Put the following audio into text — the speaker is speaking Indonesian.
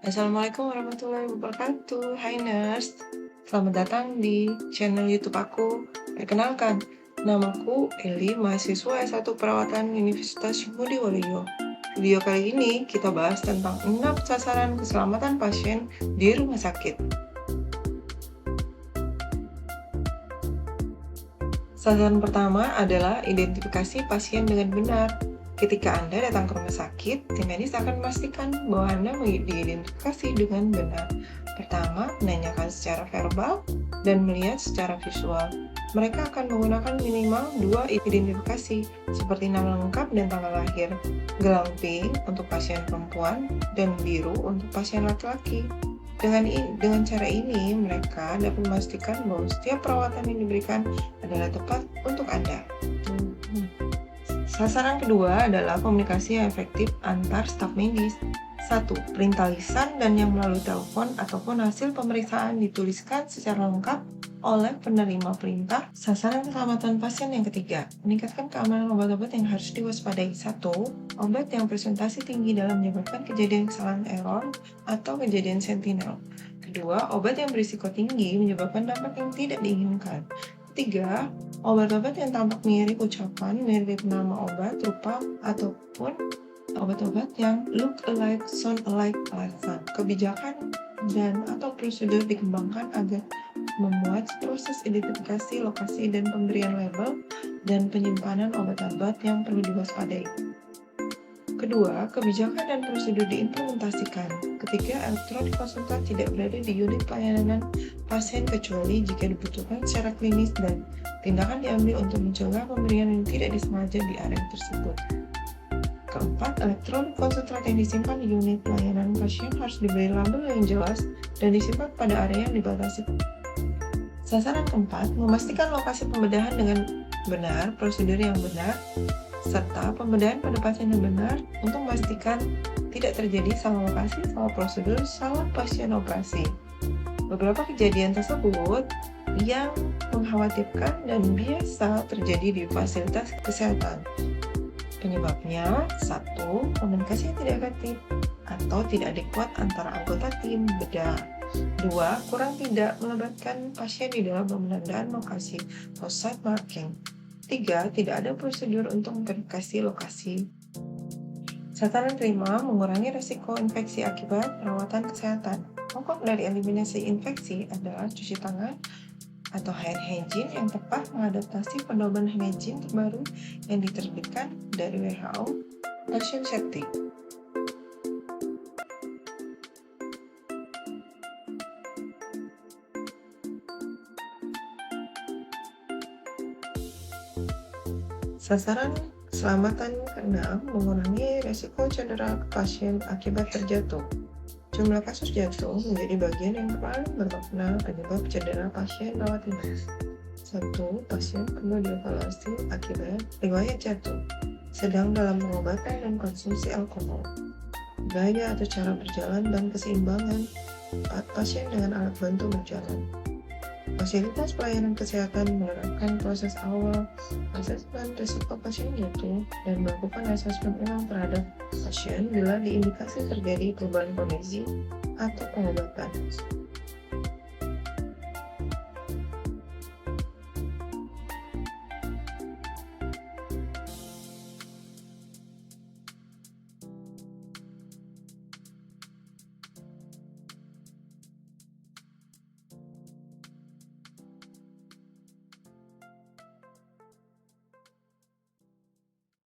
Assalamualaikum warahmatullahi wabarakatuh. Hai Nurse, selamat datang di channel YouTube aku. Perkenalkan, namaku Eli, mahasiswa S1 Perawatan Universitas Budi Waluyo. Video kali ini kita bahas tentang 6 sasaran keselamatan pasien di rumah sakit. Sasaran pertama adalah identifikasi pasien dengan benar. Ketika Anda datang ke rumah sakit, tim medis akan memastikan bahwa Anda diidentifikasi dengan benar. Pertama, menanyakan secara verbal dan melihat secara visual. Mereka akan menggunakan minimal 2 identifikasi, seperti nama lengkap dan tanggal lahir, gelang pink untuk pasien perempuan, dan biru untuk pasien laki-laki. Dengan cara ini, mereka dapat memastikan bahwa setiap perawatan yang diberikan adalah tepat untuk Anda. Sasaran kedua adalah komunikasi yang efektif antar staf medis. 1. Perintah lisan dan yang melalui telepon ataupun hasil pemeriksaan dituliskan secara lengkap oleh penerima perintah. Sasaran keselamatan pasien yang ketiga, meningkatkan keamanan obat-obat yang harus diwaspadai. 1. Obat yang presentasi tinggi dalam menyebabkan kejadian kesalahan error atau kejadian sentinel. Kedua, obat yang berisiko tinggi menyebabkan dampak yang tidak diinginkan. Ketiga, obat-obat yang tampak mirip ucapan, mirip nama obat, rupa, ataupun obat-obat yang look alike, sound alike alasan. Kebijakan dan atau prosedur dikembangkan agar memuat proses identifikasi, lokasi, dan pemberian label dan penyimpanan obat-obat yang perlu diwaspadai. Kedua, kebijakan dan prosedur diimplementasikan. Ketiga, elektronik konsultan tidak berada di unit pelayanan pasien kecuali jika dibutuhkan secara klinis dan tindakan diambil untuk mencegah pemberian yang tidak disengaja di area tersebut. Keempat, elektronik konsultan yang disimpan di unit pelayanan pasien harus diberi label yang jelas dan disimpan pada area yang dibatasi. Sasaran keempat, memastikan lokasi pembedahan dengan benar, prosedur yang benar, serta pembedahan pada pasien yang benar untuk memastikan tidak terjadi salah lokasi, salah prosedur, salah pasien operasi. Beberapa kejadian tersebut yang mengkhawatirkan dan biasa terjadi di fasilitas kesehatan. Penyebabnya, 1. Komunikasi yang tidak efektif atau tidak adekuat antara anggota tim bedah. 2. Kurang tidak melibatkan pasien di dalam pembenahan lokasi atau site marking. 3. Tidak ada prosedur untuk memverifikasi lokasi. Sasaran kelima, mengurangi risiko infeksi akibat perawatan kesehatan. Pokok dari eliminasi infeksi adalah cuci tangan atau hand hygiene yang tepat, mengadaptasi pedoman hygiene terbaru yang diterbitkan dari WHO, Patient Safety. Sasaran keselamatan ke-6, mengurangi risiko cedera pasien akibat terjatuh. Jumlah kasus jatuh menjadi bagian yang paling bermakna penyebab cedera pasien rawat inap. 1. Pasien perlu dievaluasi akibat riwayat jatuh, sedang dalam pengobatan dan konsumsi alkohol, gaya atau cara berjalan dan keseimbangan 4. Pasien dengan alat bantu berjalan. Fasilitas pelayanan kesehatan menerapkan proses awal asesmen risiko pasien jatuh dan melakukan asesmen ulang terhadap pasien bila diindikasi terjadi perubahan kondisi atau pengobatan.